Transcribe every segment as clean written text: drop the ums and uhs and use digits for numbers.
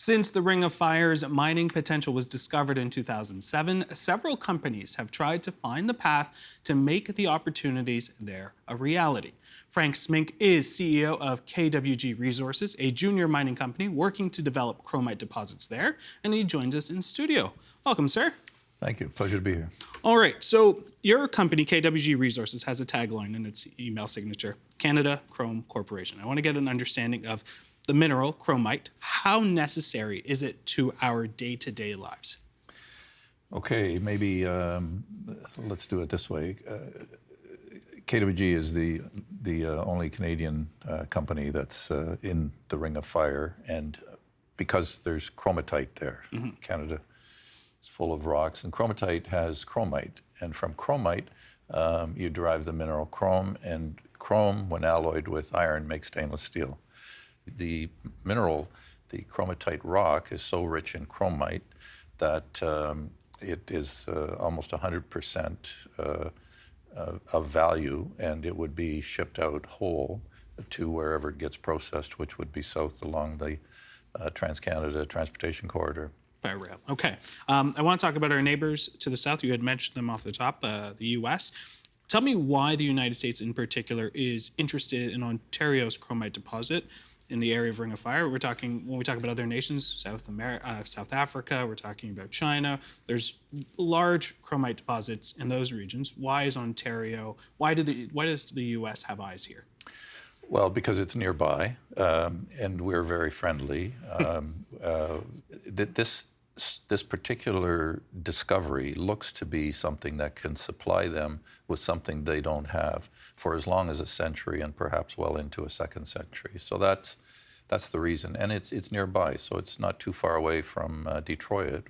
Since the Ring of Fire's mining potential was discovered in 2007, several companies have tried to find the path to make the opportunities there a reality. Frank Smink is CEO of KWG Resources, a junior mining company working to develop chromite deposits there, and he joins us in studio. Welcome, sir. Thank you. Pleasure to be here. All right. So your company, KWG Resources, has a tagline in its email signature, Canada Chrome Corporation. I want to get an understanding of the mineral, chromite. How necessary is it to our day-to-day lives? Okay, maybe let's do it this way. KWG is the only Canadian company that's in the Ring of Fire, and because there's chromatite there, Canada is full of rocks, and chromatite has chromite, and from chromite you derive the mineral chrome, and chrome, when alloyed with iron, makes stainless steel. The mineral, the chromatite rock, is so rich in chromite that it is almost 100% of value, and it would be shipped out whole to wherever it gets processed, which would be south along the Trans-Canada Transportation Corridor. By rail. Okay. I want to talk about our neighbors to the south. You had mentioned them off the top, the U.S. Tell me why the United States in particular is interested in Ontario's chromite deposit in the area of Ring of Fire. We're talking, when we talk about other nations, South Africa, we're talking about China. There's large chromite deposits in those regions. Why is Ontario, why does the U.S. have eyes here? Well, because it's nearby, and we're very friendly. This particular discovery looks to be something that can supply them with something they don't have for as long as a century, and perhaps well into a second century. So that's the reason, and it's nearby, so it's not too far away from Detroit,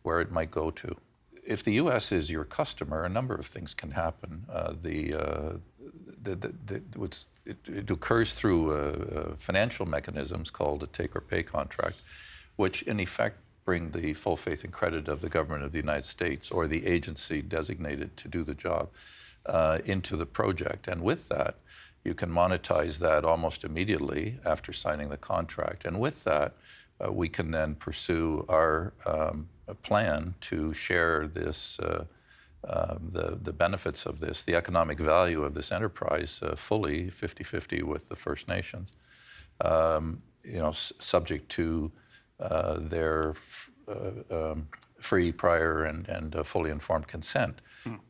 where it might go to. If the U.S. is your customer, a number of things can happen. It occurs through financial mechanisms called a take-or-pay contract, which in effect bring the full faith and credit of the government of the United States or the agency designated to do the job into the project. And with that, you can monetize that almost immediately after signing the contract. And with that, we can then pursue our plan to share this, the benefits of this, the economic value of this enterprise fully 50-50 with the First Nations, subject to their free, prior, and fully informed consent.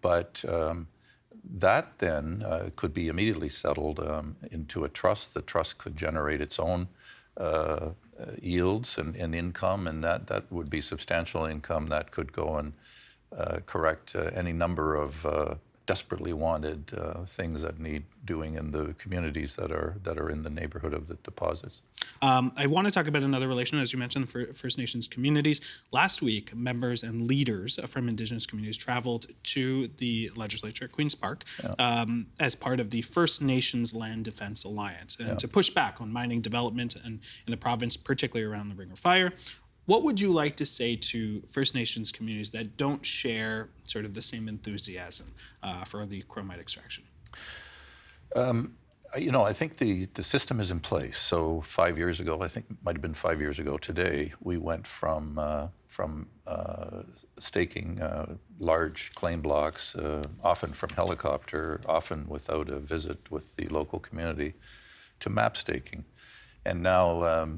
But that then could be immediately settled into a trust. The trust could generate its own yields and income, and that would be substantial income that could go and correct any number of desperately wanted things that need doing in the communities that are in the neighborhood of the deposits. I want to talk about another relation, as you mentioned, for First Nations communities. Last week, members and leaders from Indigenous communities traveled to the legislature at Queen's Park as part of the First Nations Land Defense Alliance, and to push back on mining development in the province, particularly around the Ring of Fire. What would you like to say to First Nations communities that don't share sort of the same enthusiasm for the chromite extraction? I think the system is in place. So 5 years ago, I think it might have been 5 years ago today, we went from staking large claim blocks, often from helicopter, often without a visit with the local community, to map staking. And now a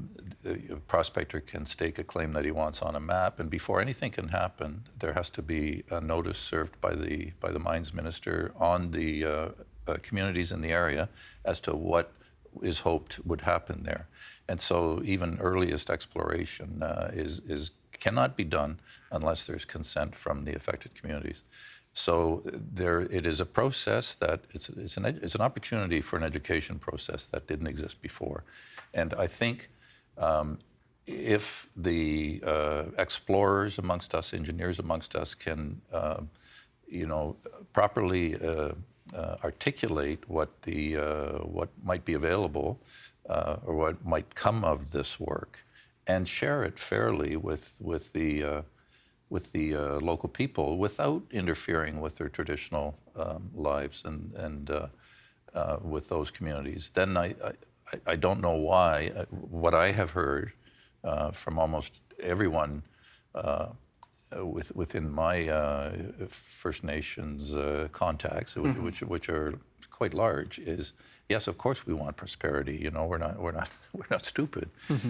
prospector can stake a claim that he wants on a map, and before anything can happen, there has to be a notice served by the mines minister on the communities in the area as to what is hoped would happen there. And so even earliest exploration cannot be done unless there's consent from the affected communities. So it is a process that it's an opportunity for an education process that didn't exist before. And I think if the explorers amongst us, engineers amongst us, can properly articulate what might be available or what might come of this work, and share it fairly with the local people without interfering with their traditional lives and with those communities, then I don't know why. What I have heard from almost everyone within my First Nations contacts, which are quite large, is yes, of course we want prosperity. You know, we're not stupid.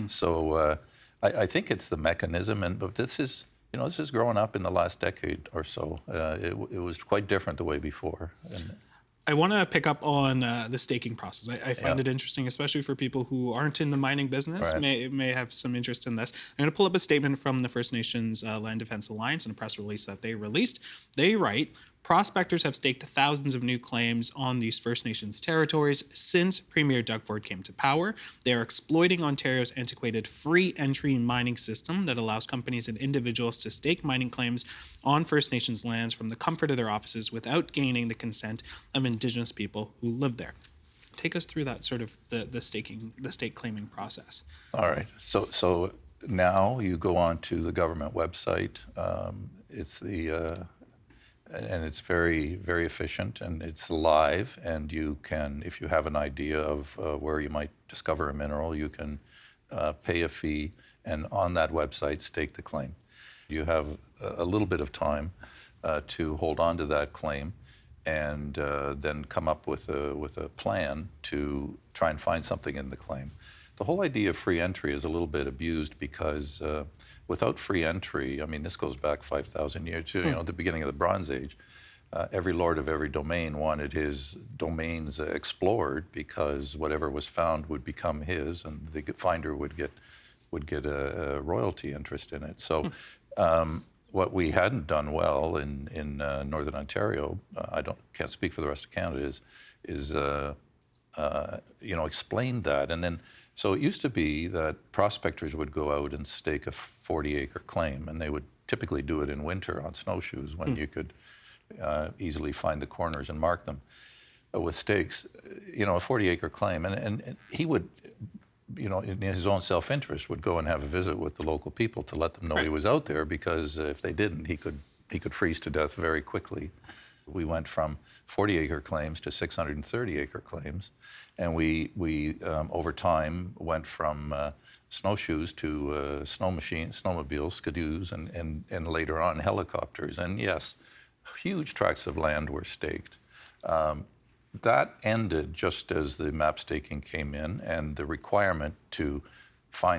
So I think it's the mechanism, but this is growing up in the last decade or so. It was quite different the way before. And I want to pick up on the staking process. I find it interesting, especially for people who aren't in the mining business, may have some interest in this. I'm going to pull up a statement from the First Nations Land Defense Alliance in a press release that they released. They write, prospectors have staked thousands of new claims on these First Nations territories since Premier Doug Ford came to power. They are exploiting Ontario's antiquated free entry mining system that allows companies and individuals to stake mining claims on First Nations lands from the comfort of their offices without gaining the consent of Indigenous people who live there. Take us through that sort of the stake claiming process. All right. So now you go on to the government website. It's the and it's very, very efficient, and it's live, and you can, if you have an idea of where you might discover a mineral, you can pay a fee, and on that website stake the claim. You have a little bit of time to hold on to that claim, and then come up with a plan to try and find something in the claim. The whole idea of free entry is a little bit abused because without free entry, I mean, this goes back 5,000 years to the beginning of the Bronze Age. Every lord of every domain wanted his domains explored because whatever was found would become his, and the finder would get a royalty interest in it. So what we hadn't done well in Northern Ontario, can't speak for the rest of Canada, is explain that. And then, so it used to be that prospectors would go out and stake a 40-acre claim, and they would typically do it in winter on snowshoes when you could easily find the corners and mark them with stakes. A 40-acre claim, and he would, in his own self-interest, would go and have a visit with the local people to let them know he was out there, because if they didn't, he could freeze to death very quickly. We went from 40-acre claims to 630-acre claims, and we over time went from snowshoes to snowmobiles, skidoos, and later on helicopters. And yes, huge tracts of land were staked. That ended just as the map staking came in, and the requirement to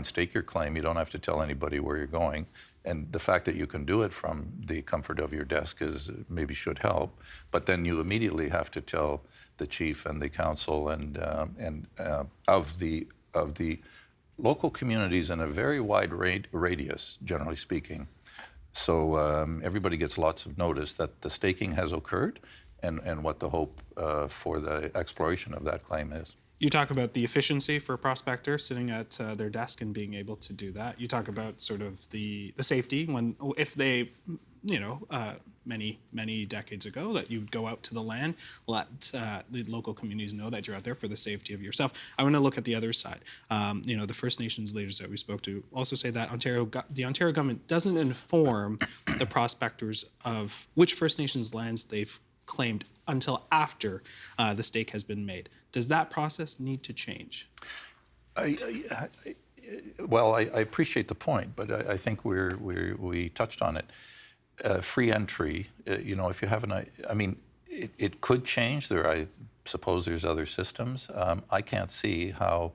stake your claim. You don't have to tell anybody where you're going. And the fact that you can do it from the comfort of your desk maybe should help. But then you immediately have to tell the chief and the council and of the local communities in a very wide radius, generally speaking. So everybody gets lots of notice that the staking has occurred and what the hope for the exploration of that claim is. You talk about the efficiency for a prospector sitting at their desk and being able to do that. You talk about sort of the safety if they, many decades ago, that you would go out to the land, let the local communities know that you're out there for the safety of yourself. I want to look at the other side. The First Nations leaders that we spoke to also say that the Ontario government doesn't inform the prospectors of which First Nations lands they've claimed until after the stake has been made. Does that process need to change? Well, I appreciate the point, but I think we touched on it. Free entry, if you have it could change. I suppose there's other systems. I can't see how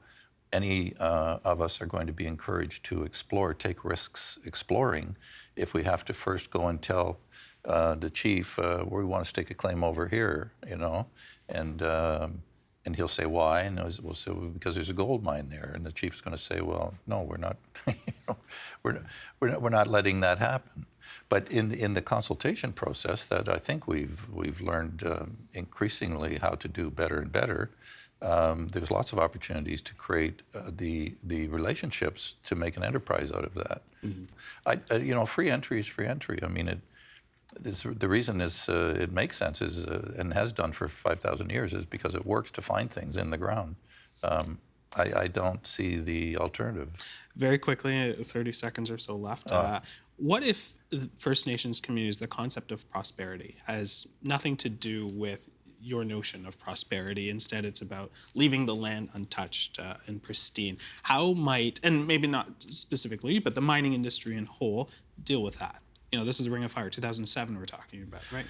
any of us are going to be encouraged to take risks exploring, if we have to first go and tell the chief, we want to stake a claim over here, and he'll say, why? And we'll say, well, because there's a gold mine there. And the chief's going to say, well, no, we're not, we're not letting that happen. But in the consultation process that I think we've learned increasingly how to do better and better, there's lots of opportunities to create the relationships to make an enterprise out of that. Mm-hmm. Free entry is free entry. I mean, the reason it makes sense and has done for 5,000 years is because it works to find things in the ground. I don't see the alternative. Very quickly, 30 seconds or so left. What if First Nations communities, the concept of prosperity has nothing to do with your notion of prosperity. Instead, it's about leaving the land untouched and pristine. How might, and maybe not specifically, but the mining industry in whole, deal with that? This is a Ring of Fire 2007 we're talking about, right?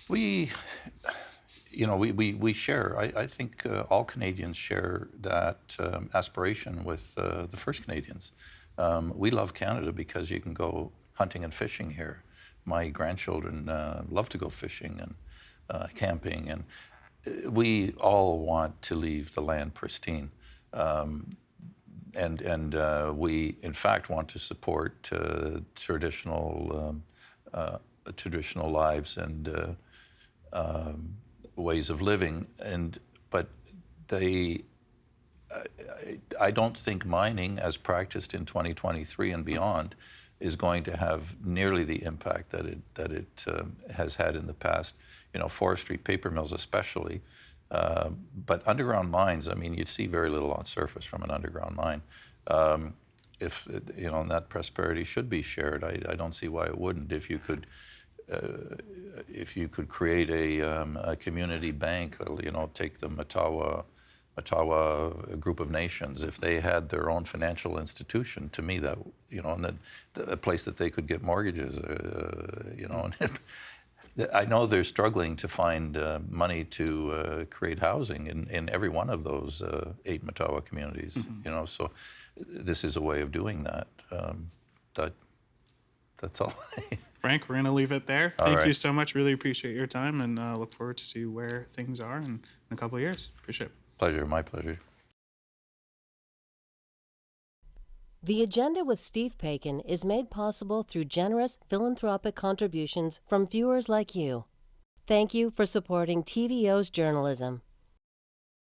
We share, I think all Canadians share that aspiration with the First Canadians. We love Canada because you can go hunting and fishing here. My grandchildren love to go fishing and camping, and we all want to leave the land pristine. And we, in fact, want to support traditional lives and ways of living. But I don't think mining, as practiced in 2023 and beyond, is going to have nearly the impact that it has had in the past. Forestry, paper mills especially, but underground mines. I mean, you'd see very little on surface from an underground mine. And that prosperity should be shared. I don't see why it wouldn't. If you could create a community bank, take the Mattawa group of nations, if they had their own financial institution, to me that, and a place that they could get mortgages, I know they're struggling to find money to create housing in every one of those 8 Mattawa communities, so this is a way of doing that. That's all. Frank, we're going to leave it there. Thank right. you so much. Really appreciate your time, and look forward to see where things are in a couple of years. Appreciate it. Pleasure, my pleasure. The Agenda with Steve Paikin is made possible through generous philanthropic contributions from viewers like you. Thank you for supporting TVO's journalism.